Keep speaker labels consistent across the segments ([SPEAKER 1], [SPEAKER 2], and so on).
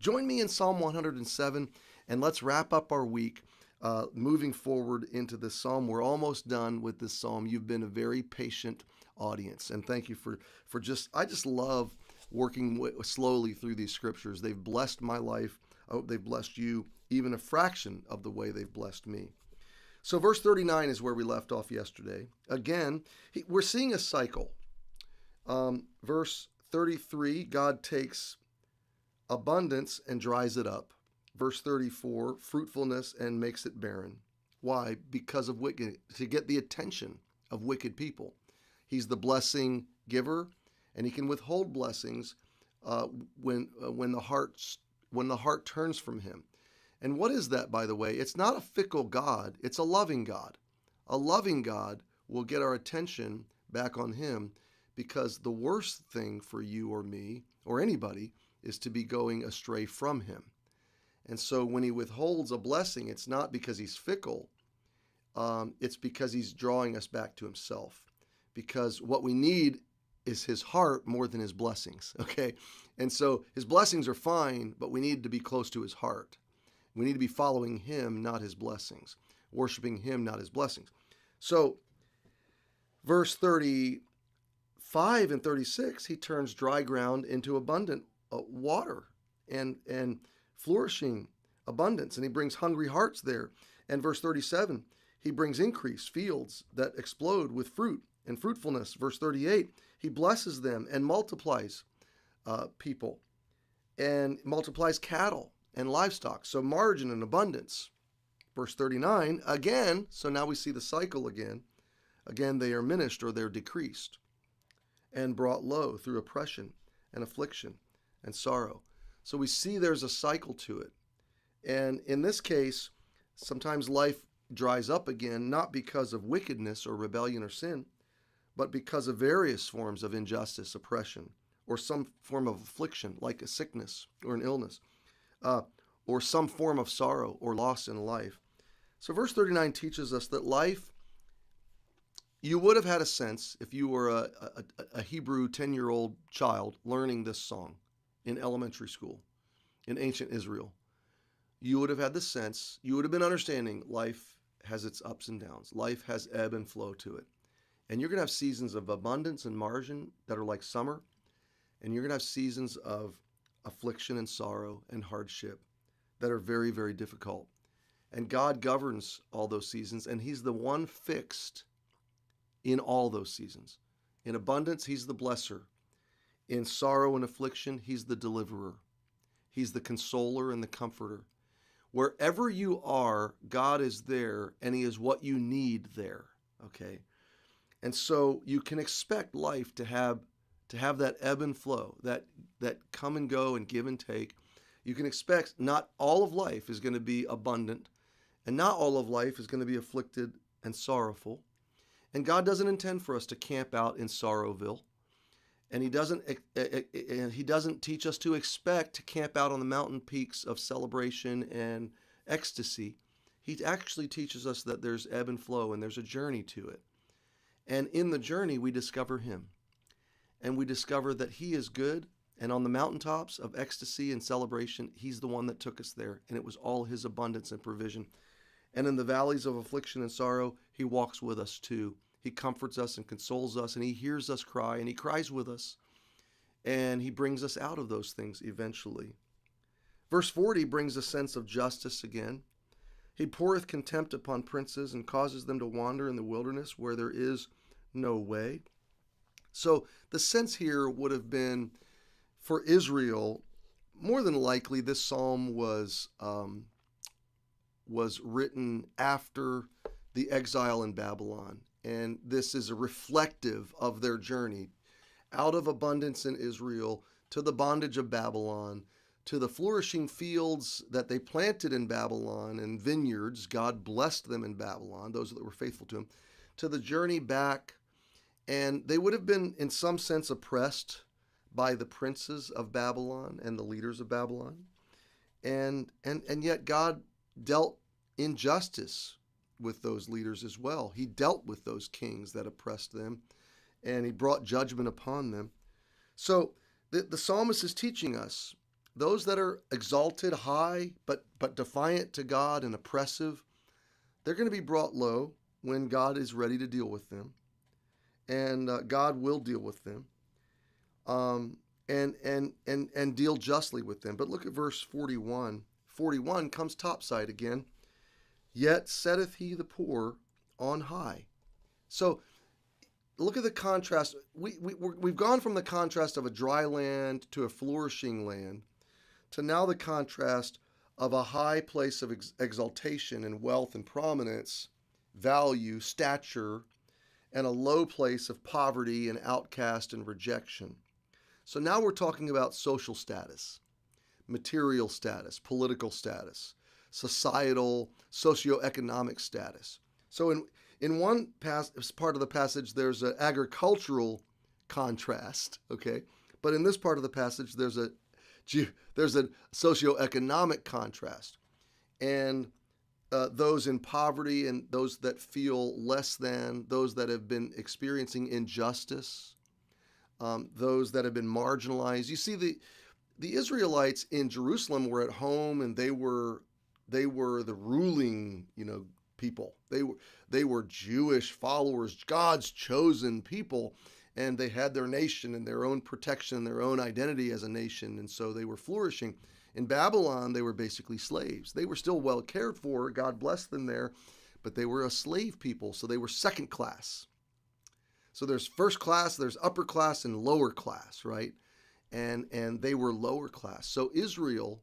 [SPEAKER 1] Join me in Psalm 107, and let's wrap up our week moving forward into this psalm. We're almost done with this psalm. You've been a very patient audience, and thank you for I just love working slowly through these scriptures. They've blessed my life. I hope they've blessed you even a fraction of the way they've blessed me. So verse 39 is where we left off yesterday. Again, we're seeing a cycle. Verse 33, God takes abundance and dries it up. Verse 34, fruitfulness and makes it barren. Why? Because of wicked, to get the attention of wicked people. He's the blessing giver, and he can withhold blessings when the heart turns from him. And what is that, by the way? It's not a fickle God. It's a loving God. A loving God will get our attention back on him, because the worst thing for you or me or anybody is to be going astray from him. And so when he withholds a blessing, it's not because he's fickle. It's because he's drawing us back to himself. Because what we need is his heart more than his blessings, okay? And so his blessings are fine, but we need to be close to his heart. We need to be following him, not his blessings. Worshiping him, not his blessings. So verse 35 and 36, he turns dry ground into abundant water and flourishing abundance, and he brings hungry hearts there. And verse 37, he brings increase, fields that explode with fruit and fruitfulness. Verse 38, he blesses them and multiplies people and multiplies cattle and livestock. So margin and abundance. Verse 39, again, so now we see the cycle again. Again, they are diminished or they're decreased and brought low through oppression and affliction and sorrow. So we see there's a cycle to it. And in this case, sometimes life dries up again, not because of wickedness or rebellion or sin, but because of various forms of injustice, oppression, or some form of affliction, like a sickness or an illness, or some form of sorrow or loss in life. So verse 39 teaches us that life, you would have had a sense if you were a Hebrew 10-year-old child learning this song in elementary school in ancient Israel. You would have had the sense, you would have been understanding life has its ups and downs. Life has ebb and flow to it. And you're going to have seasons of abundance and margin that are like summer. And you're going to have seasons of affliction and sorrow and hardship that are very, very difficult. And God governs all those seasons, and he's the one fixed in all those seasons. In abundance, he's the blesser. In sorrow and affliction, he's the deliverer. He's the consoler and the comforter. Wherever you are, God is there, and he is what you need there, okay? And so you can expect life to have that ebb and flow, that come and go and give and take. You can expect not all of life is going to be abundant, and not all of life is going to be afflicted and sorrowful. And God doesn't intend for us to camp out in Sorrowville. And he doesn't teach us to expect to camp out on the mountain peaks of celebration and ecstasy. He actually teaches us that there's ebb and flow, and there's a journey to it. And in the journey, we discover him. And we discover that he is good. And on the mountaintops of ecstasy and celebration, he's the one that took us there. And it was all his abundance and provision. And in the valleys of affliction and sorrow, he walks with us too. He comforts us and consoles us, and he hears us cry, and he cries with us. And he brings us out of those things eventually. Verse 40 brings a sense of justice again. He poureth contempt upon princes and causes them to wander in the wilderness where there is no way. So the sense here would have been, for Israel, more than likely this psalm was written after the exile in Babylon. And this is a reflective of their journey out of abundance in Israel to the bondage of Babylon, to the flourishing fields that they planted in Babylon and vineyards. God blessed them in Babylon, those that were faithful to him, to the journey back. And they would have been, in some sense, oppressed by the princes of Babylon and the leaders of Babylon. And yet God dealt in justice with those leaders as well. He dealt with those kings that oppressed them, and he brought judgment upon them. So the psalmist is teaching us those that are exalted high, but defiant to God and oppressive, they're going to be brought low when God is ready to deal with them. And God will deal with them. And deal justly with them. But look at verse 41. 41 comes topside again. Yet setteth he the poor on high. So look at the contrast. We've gone from the contrast of a dry land to a flourishing land to now the contrast of a high place of exaltation and wealth and prominence, value, stature, and a low place of poverty and outcast and rejection. So now we're talking about social status, material status, political status, societal, socioeconomic status. So in one part of the passage, there's an agricultural contrast, okay? But in this part of the passage, there's a socioeconomic contrast. And those in poverty and those that feel less than, those that have been experiencing injustice, those that have been marginalized. You see, the Israelites in Jerusalem were at home, and they were the ruling, people. They were Jewish followers, God's chosen people, and they had their nation and their own protection, their own identity as a nation, and so they were flourishing. In Babylon, they were basically slaves. They were still well cared for. God blessed them there, but they were a slave people, so they were second class. So there's first class, there's upper class, and lower class, right? And they were lower class. So Israel,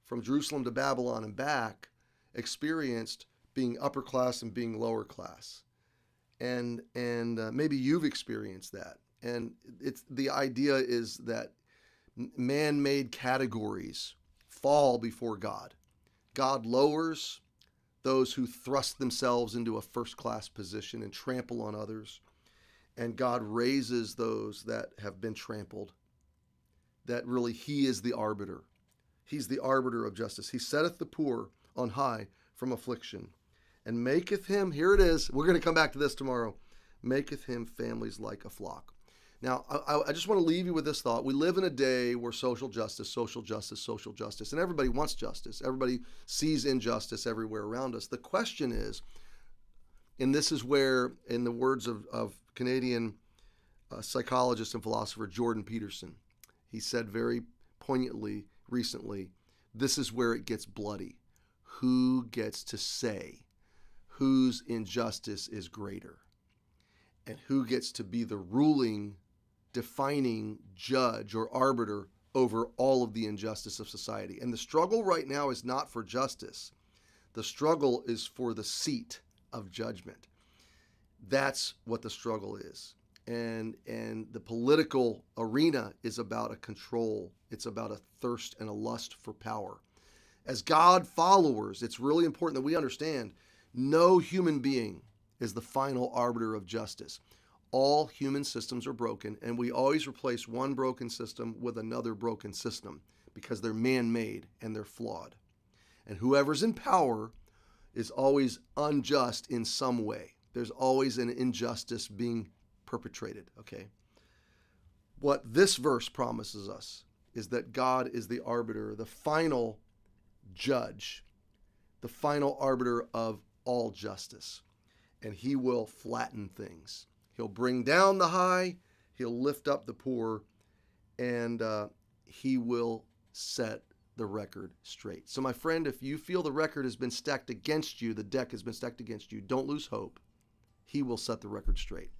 [SPEAKER 1] from Jerusalem to Babylon and back, experienced being upper class and being lower class. And maybe you've experienced that. And the idea is that man-made categories fall before God. God lowers those who thrust themselves into a first-class position and trample on others. And God raises those that have been trampled, that really he is the arbiter. He's the arbiter of justice. He setteth the poor on high from affliction, and maketh him, here it is, we're going to come back to this tomorrow, maketh him families like a flock. Now, I just want to leave you with this thought. We live in a day where social justice, and everybody wants justice. Everybody sees injustice everywhere around us. The question is, and this is where, in the words of Canadian psychologist and philosopher Jordan Peterson, he said very poignantly recently, this is where it gets bloody. Who gets to say whose injustice is greater? And who gets to be the ruling, defining judge or arbiter over all of the injustice of society? And the struggle right now is not for justice. The struggle is for the seat of judgment. That's what the struggle is. And the political arena is about a control. It's about a thirst and a lust for power. As God followers, it's really important that we understand no human being is the final arbiter of justice. All human systems are broken, and we always replace one broken system with another broken system because they're man-made and they're flawed. And whoever's in power is always unjust in some way. There's always an injustice being perpetrated, okay? What this verse promises us is that God is the arbiter, the final judge, the final arbiter of all justice. And he will flatten things. He'll bring down the high, he'll lift up the poor, and he will set the record straight. So my friend, if you feel the record has been stacked against you, the deck has been stacked against you, don't lose hope. He will set the record straight.